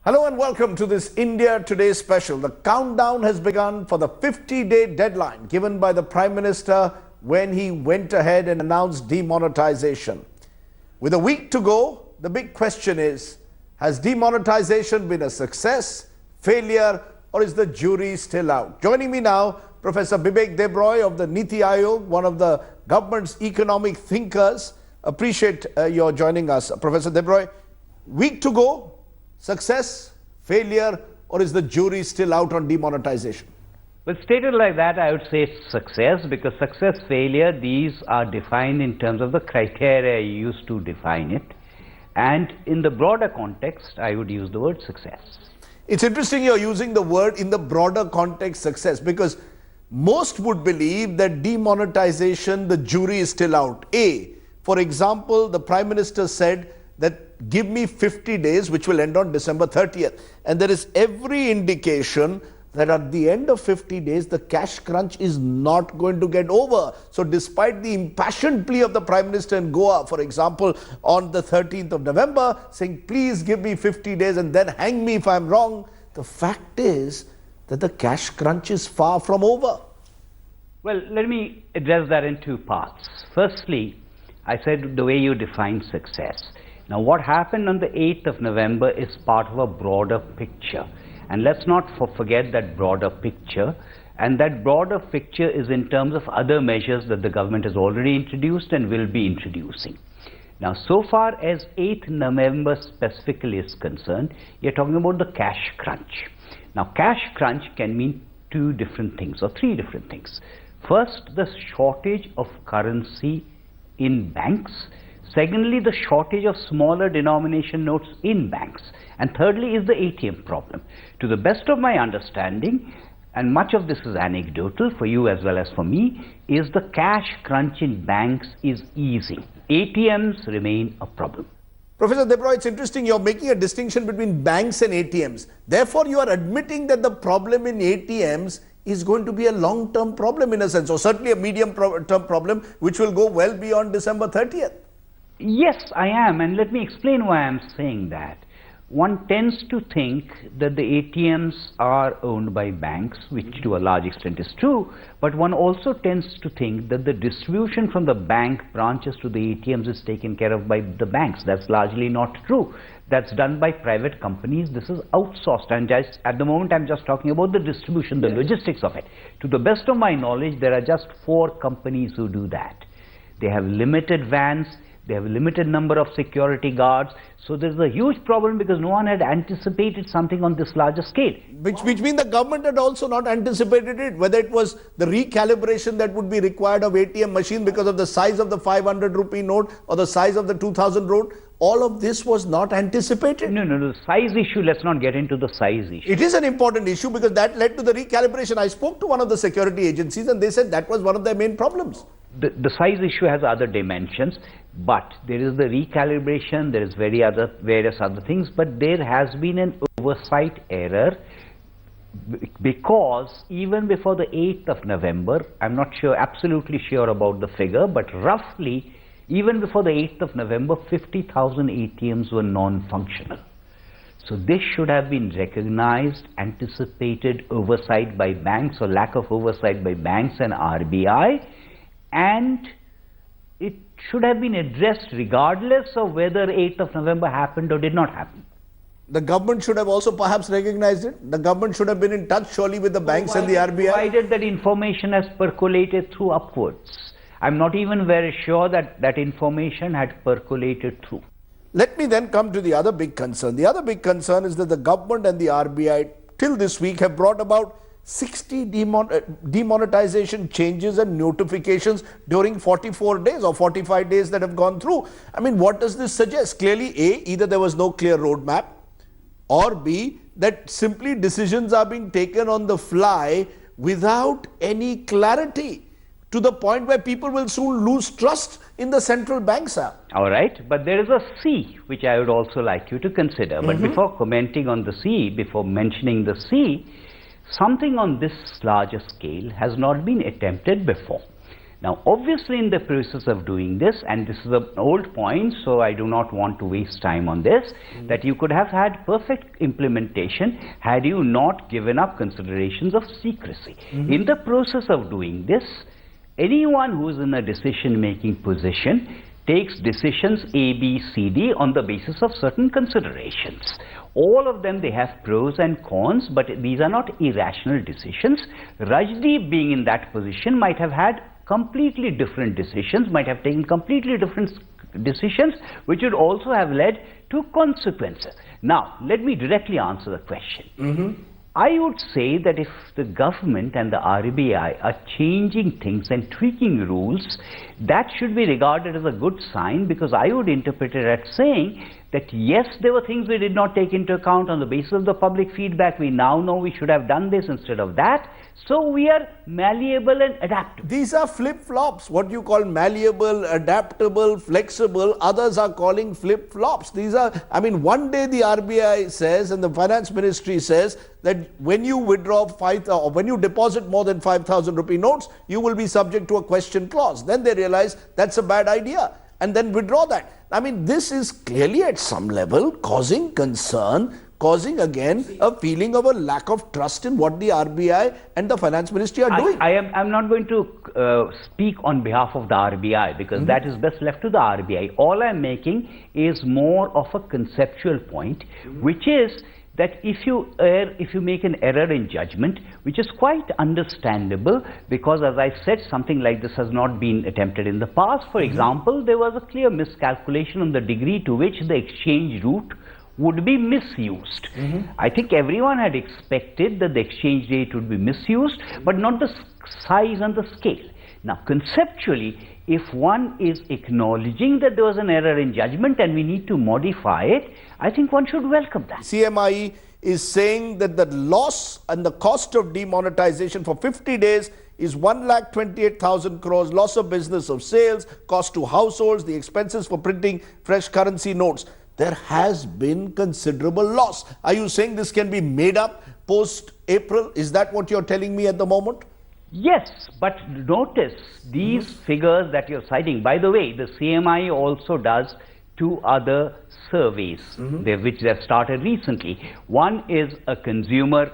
Hello and welcome to this India Today special. The countdown has begun for the 50-day deadline given by the Prime Minister when he went ahead and announced demonetization. With a week to go, the big question is, has demonetization been a success, failure, or is the jury still out? Joining me now, Professor Bibek Debroy of the Niti Aayog, one of the government's economic thinkers. Appreciate your joining us. Professor Debroy, week to go. Success, failure, or is the jury still out on demonetization? Well, stated like that, I would say success, because success, failure, these are defined in terms of the criteria used to define it. And in the broader context, I would use the word success. It's interesting you're using the word in the broader context success, because most would believe that demonetization, the jury is still out. For example, the Prime Minister said that give me 50 days, which will end on December 30th. And there is every indication that at the end of 50 days, the cash crunch is not going to get over. So despite the impassioned plea of the Prime Minister in Goa, for example, on the 13th of November, saying, please give me 50 days and then hang me if I'm wrong, the fact is that the cash crunch is far from over. Well, let me address that in two parts. Firstly, I said the way you define success. Now, what happened on the 8th of November is part of a broader picture. And let's not forget that broader picture. And that broader picture is in terms of other measures that the government has already introduced and will be introducing. Now, so far as 8th November specifically is concerned, you're talking about the cash crunch. Now, cash crunch can mean two different things or three different things. First, the shortage of currency in banks. Secondly, the shortage of smaller denomination notes in banks. And thirdly is the ATM problem. To the best of my understanding, and much of this is anecdotal for you as well as for me, is the cash crunch in banks is easing. ATMs remain a problem. Professor Debroy, it's interesting you're making a distinction between banks and ATMs. Therefore, you are admitting that the problem in ATMs is going to be a long-term problem in a sense, or certainly a medium-term problem which will go well beyond December 30th. Yes, I am, and let me explain why I'm saying that. One tends to think that the ATMs are owned by banks, which to a large extent is true, but one also tends to think that the distribution from the bank branches to the ATMs is taken care of by the banks. That's largely not true. That's done by private companies. This is outsourced, and just at the moment I'm just talking about the distribution, the logistics of it. To the best of my knowledge, there are just 4 companies who do that. They have limited vans. They have a limited number of security guards. So there's a huge problem because no one had anticipated something on this larger scale. Which means the government had also not anticipated it, whether it was the recalibration that would be required of ATM machine because of the size of the 500 rupee note or the size of the 2000 note. All of this was not anticipated. No, the size issue, let's not get into the size issue. It is an important issue because that led to the recalibration. I spoke to one of the security agencies and they said that was one of their main problems. The size issue has other dimensions, but there is the recalibration, there is various other things, but there has been an oversight error because even before the 8th of November, I'm not absolutely sure about the figure, but roughly, even before the 8th of November, 50,000 ATMs were non-functional. So this should have been recognized, anticipated oversight by banks or lack of oversight by banks and RBI, and it should have been addressed regardless of whether 8th of November happened or did not happen. The government should have also perhaps recognized it. The government should have been in touch surely with the banks and the RBI. Provided that information has percolated through upwards. I'm not even very sure that that information had percolated through. Let me then come to the other big concern. The other big concern is that the government and the RBI till this week have brought about 60 demonetization changes and notifications during 44 days or 45 days that have gone through. I mean, what does this suggest? Clearly, A, either there was no clear roadmap, or B, that simply decisions are being taken on the fly without any clarity, to the point where people will soon lose trust in the central banks. All right, but there is a C, which I would also like you to consider. But before commenting on the C, before mentioning the C, something on this larger scale has not been attempted before. Now, obviously, in the process of doing this, and this is an old point, so I do not want to waste time on this, that you could have had perfect implementation had you not given up considerations of secrecy. In the process of doing this, anyone who is in a decision-making position takes decisions A, B, C, D on the basis of certain considerations. All of them, they have pros and cons, but these are not irrational decisions. Rajdeep, being in that position, might have had completely different decisions, might have taken completely different decisions, which would also have led to consequences. Now, let me directly answer the question. I would say that if the government and the RBI are changing things and tweaking rules, that should be regarded as a good sign, because I would interpret it as saying that yes, there were things we did not take into account on the basis of the public feedback. We now know we should have done this instead of that. So we are malleable and adaptable. These are flip-flops. What you call malleable, adaptable, flexible, others are calling flip-flops. These are, I mean, one day the RBI says and the finance ministry says that when you withdraw or when you deposit more than 5,000 rupee notes, you will be subject to a question clause. Then they realize that's a bad idea and then withdraw that. I mean, this is clearly at some level causing concern, causing again a feeling of a lack of trust in what the RBI and the finance ministry are doing. I'm not going to speak on behalf of the RBI, because that is best left to the RBI. All I'm making is more of a conceptual point, which is that if you make an error in judgment, which is quite understandable, because as I said, something like this has not been attempted in the past. For example, there was a clear miscalculation on the degree to which the exchange route would be misused. I think everyone had expected that the exchange rate would be misused, but not the size and the scale. Now, conceptually, if one is acknowledging that there was an error in judgment and we need to modify it, I think one should welcome that. CMIE is saying that the loss and the cost of demonetization for 50 days is 1,28,000 crores, loss of business of sales, cost to households, the expenses for printing fresh currency notes. There has been considerable loss. Are you saying this can be made up post-April? Is that what you're telling me at the moment? Yes, but notice these figures that you're citing. By the way, the CMI also does two other surveys, which they have started recently. One is a consumer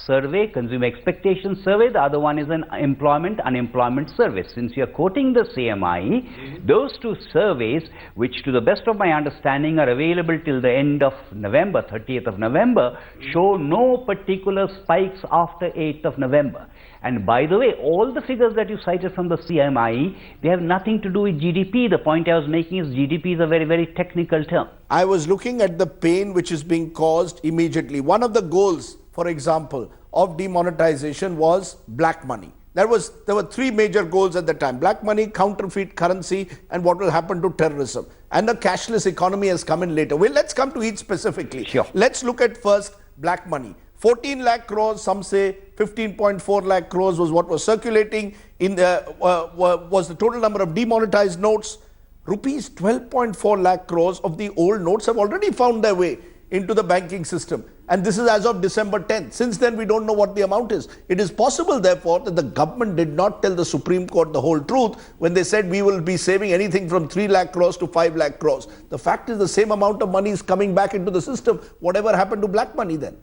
survey, consumer expectation survey. The other one is an unemployment survey. Since you're quoting the CMI, those two surveys, which to the best of my understanding are available till the end of November, 30th of November, show no particular spikes after 8th of November. And by the way, all the figures that you cited from the CMI, they have nothing to do with GDP. The point I was making is GDP is a very, very technical term. I was looking at the pain which is being caused immediately. One of the goals, for example, of demonetization was black money. There were three major goals at the time: black money, counterfeit currency, and what will happen to terrorism. And the cashless economy has come in later. Well, let's come to each specifically. Sure. Let's look at first black money. 14 lakh crores, some say 15.4 lakh crores was what was circulating in was the total number of demonetized notes. Rupees 12.4 lakh crores of the old notes have already found their way into the banking system. And this is as of December 10th. Since then, we don't know what the amount is. It is possible, therefore, that the government did not tell the Supreme Court the whole truth when they said we will be saving anything from 3 lakh crores to 5 lakh crores. The fact is the same amount of money is coming back into the system. Whatever happened to black money then?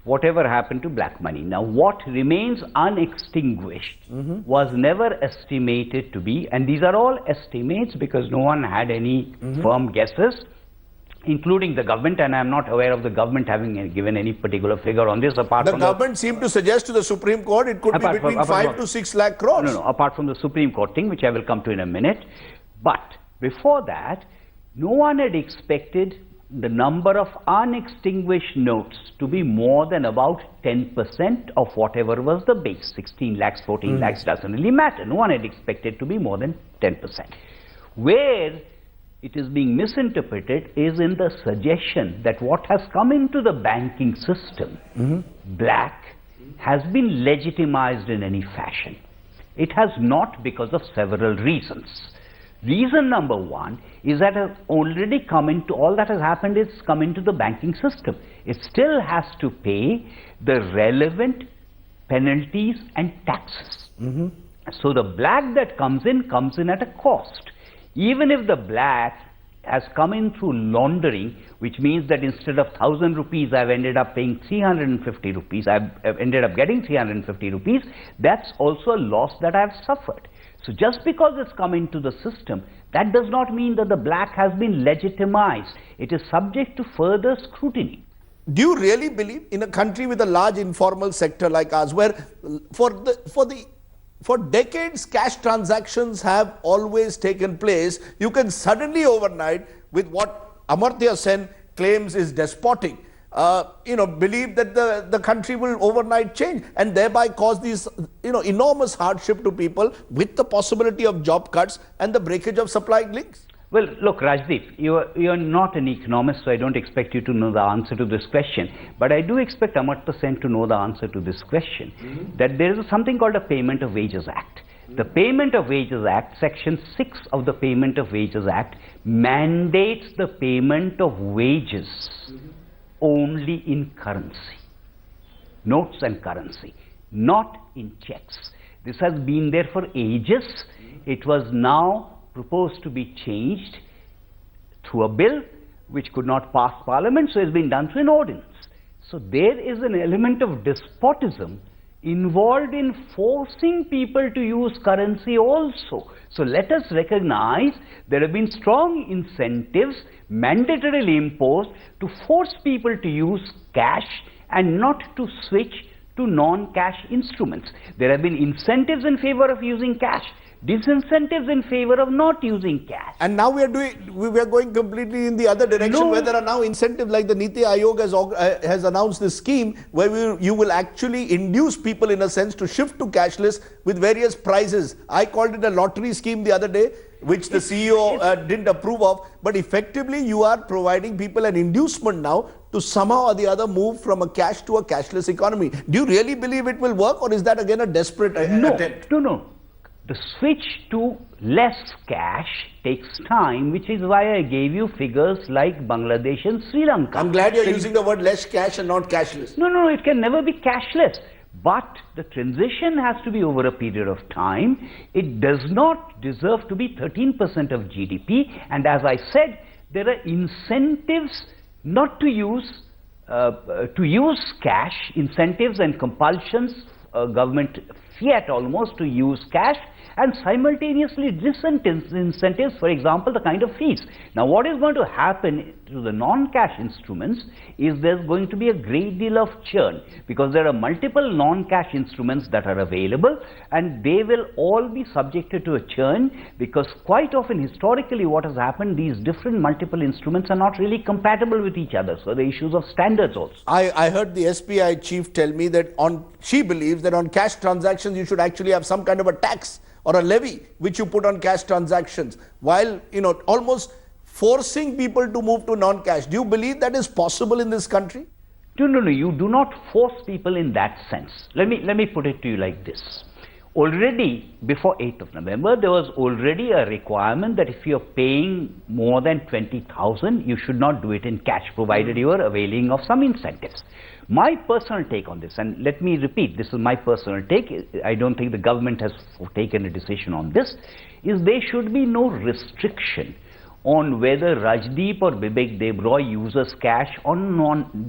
Whatever happened to black money. Now, what remains unextinguished was never estimated to be, and these are all estimates because no one had any firm guesses, including the government, and I'm not aware of the government having given any particular figure on this apart from the government seemed to suggest to the Supreme Court it could be between 5 to 6 lakh crores. No, apart from the Supreme Court thing, which I will come to in a minute. But before that, no one had expected the number of unextinguished notes to be more than about 10% of whatever was the base. 16 lakhs, 14 lakhs, doesn't really matter. No one had expected to be more than 10%. Where it is being misinterpreted is in the suggestion that what has come into the banking system, black, has been legitimized in any fashion. It has not, because of several reasons. Reason number one is that has already come into, all that has happened is come into the banking system. It still has to pay the relevant penalties and taxes. So the black that comes in at a cost. Even if the black has come in through laundering, which means that instead of 1,000 rupees, I've ended up paying 350 rupees, I've ended up getting 350 rupees, that's also a loss that I've suffered. So just because it's come into the system, that does not mean that the black has been legitimized. It is subject to further scrutiny. Do you really believe in a country with a large informal sector like ours, where for decades cash transactions have always taken place, you can suddenly overnight, with what Amartya Sen claims is despotic, believe that the country will overnight change and thereby cause these, enormous hardship to people with the possibility of job cuts and the breakage of supply links? Well, look, Rajdeep, you're not an economist, so I don't expect you to know the answer to this question. But I do expect Amartya Sen to know the answer to this question, that there is something called a Payment of Wages Act. The Payment of Wages Act, Section 6 of the Payment of Wages Act, mandates the payment of wages only in currency, notes and currency, not in checks. This has been there for ages. It was now proposed to be changed through a bill which could not pass Parliament, so it's been done through an ordinance. So there is an element of despotism involved in forcing people to use currency also. So let us recognize there have been strong incentives mandatorily imposed to force people to use cash and not to switch to non-cash instruments. There have been incentives in favor of using cash, disincentives in favor of not using cash. And now we are going completely in the other direction, where there are now incentives, like the Niti Aayog has announced this scheme where you will actually induce people in a sense to shift to cashless with various prizes. I called it a lottery scheme the other day, which the CEO didn't approve of, but effectively you are providing people an inducement now to somehow or the other move from a cash to a cashless economy. Do you really believe it will work, or is that again a desperate attempt? No. The switch to less cash takes time, which is why I gave you figures like Bangladesh and Sri Lanka. I'm glad you're using the word less cash and not cashless. No, it can never be cashless. But the transition has to be over a period of time. It does not deserve to be 13% of GDP. And as I said, there are incentives not to use cash, incentives and compulsions, government fiat almost, to use cash, and simultaneously disincentives, for example, the kind of fees. Now, what is going to happen to the non-cash instruments is there's going to be a great deal of churn, because there are multiple non-cash instruments that are available, and they will all be subjected to a churn, because quite often, historically, what has happened, these different multiple instruments are not really compatible with each other. So the issues of standards also. I heard the SBI chief tell me that she believes that on cash transactions you should actually have some kind of a tax or a levy which you put on cash transactions, while almost forcing people to move to non-cash. Do you believe that is possible in this country? No, you do not force people in that sense. Let me put it to you like this. Already before 8th of November, there was already a requirement that if you're paying more than 20,000, you should not do it in cash, provided you are availing of some incentives. My personal take on this, and let me repeat, this is my personal take, I don't think the government has taken a decision on this, is there should be no restriction on whether Rajdeep or Bibek Debroy uses cash or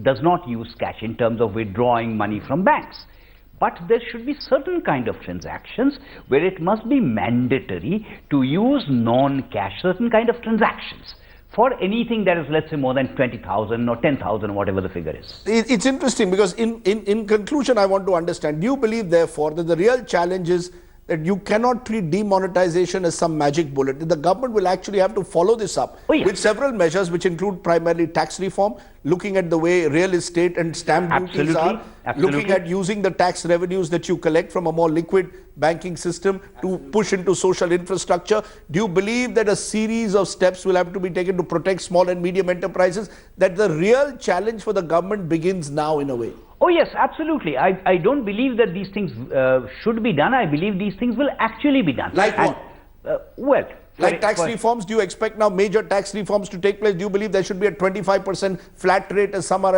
does not use cash in terms of withdrawing money from banks. But there should be certain kind of transactions where it must be mandatory to use non-cash, certain kind of transactions, for anything that is, let's say, more than 20,000 or 10,000, whatever the figure is. It's interesting, because in conclusion, I want to understand, do you believe, therefore, that the real challenge is that you cannot treat demonetization as some magic bullet? The government will actually have to follow this up with several measures, which include primarily tax reform, looking at the way real estate and stamp duties are, looking at using the tax revenues that you collect from a more liquid banking system to push into social infrastructure. Do you believe that a series of steps will have to be taken to protect small and medium enterprises, that the real challenge for the government begins now in a way? Oh yes, absolutely. I don't believe that these things should be done. I believe these things will actually be done. Like what? Well, Like tax reforms, do you expect now major tax reforms to take place? Do you believe there should be a 25% flat rate as some are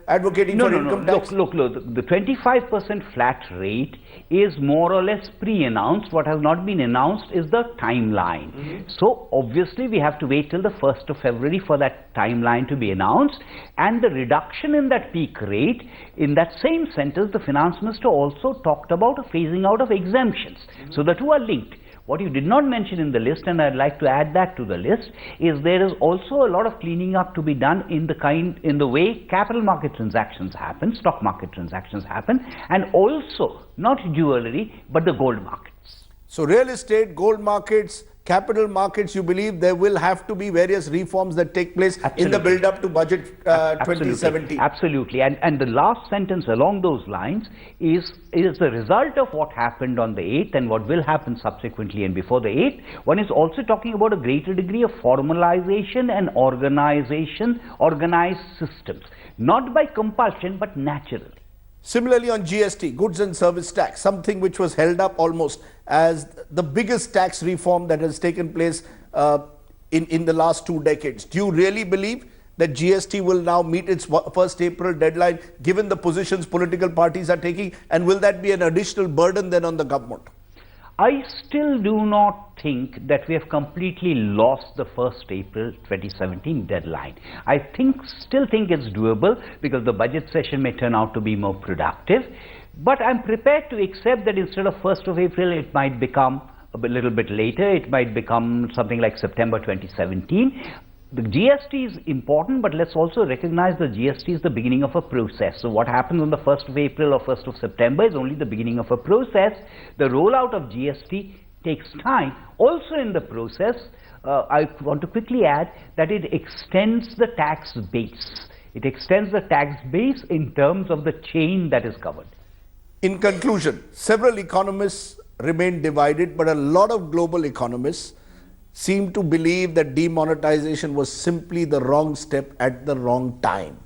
advocating for income tax? Look, the 25% flat rate is more or less pre-announced. What has not been announced is the timeline. So obviously we have to wait till the 1st of February for that timeline to be announced. And the reduction in that peak rate, in that same sentence, the finance minister also talked about a phasing out of exemptions. So the two are linked. What you did not mention in the list, and I'd like to add that to the list, is there is also a lot of cleaning up to be done in the way capital market transactions happen, stock market transactions happen, and also not jewelry but the gold markets. So real estate, gold markets, capital markets, you believe there will have to be various reforms that take place in the build-up to budget 2017? Absolutely. And the last sentence along those lines is the result of what happened on the 8th and what will happen subsequently and before the 8th. One is also talking about a greater degree of formalization and organization, organized systems, not by compulsion but naturally. Similarly on GST, goods and service tax, something which was held up almost as the biggest tax reform that has taken place in the last 2 decades. Do you really believe that GST will now meet its 1st April deadline given the positions political parties are taking, and will that be an additional burden then on the government? I still do not think that we have completely lost the 1st April 2017 deadline. I still think it's doable because the budget session may turn out to be more productive. But I'm prepared to accept that instead of 1st of April, it might become a little bit later. It might become something like September 2017. The GST is important, but let's also recognize the GST is the beginning of a process. So what happens on the 1st of April or 1st of September is only the beginning of a process. The rollout of GST takes time. Also in the process, I want to quickly add that it extends the tax base. It extends the tax base in terms of the chain that is covered. In conclusion, several economists remain divided, but a lot of global economists seem to believe that demonetization was simply the wrong step at the wrong time.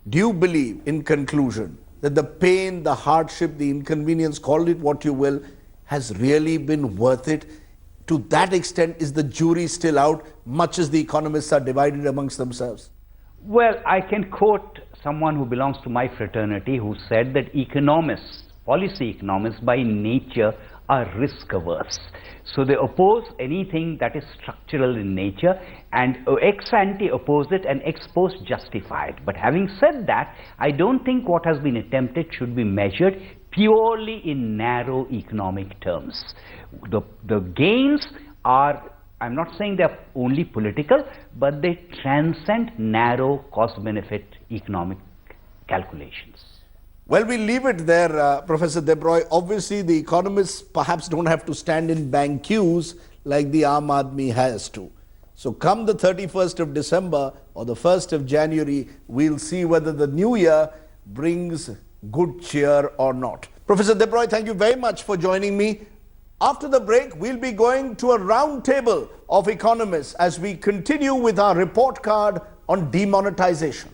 Do you believe, in conclusion, that the pain, the hardship, the inconvenience, call it what you will, has really been worth it? To that extent, is the jury still out, much as the economists are divided amongst themselves? Well, I can quote someone who belongs to my fraternity who said that economists, policy economists by nature, are risk averse. So they oppose anything that is structural in nature, and ex ante oppose it and ex post justify it. But having said that, I don't think what has been attempted should be measured purely in narrow economic terms. The gains are, I'm not saying they're only political, but they transcend narrow cost-benefit economic calculations. Well, we'll leave it there, Professor Debroy. Obviously, the economists perhaps don't have to stand in bank queues like the Aam Aadmi has to. So come the 31st of December or the 1st of January, we'll see whether the new year brings good cheer or not. Professor Debroy, thank you very much for joining me. After the break, we'll be going to a round table of economists as we continue with our report card on demonetization.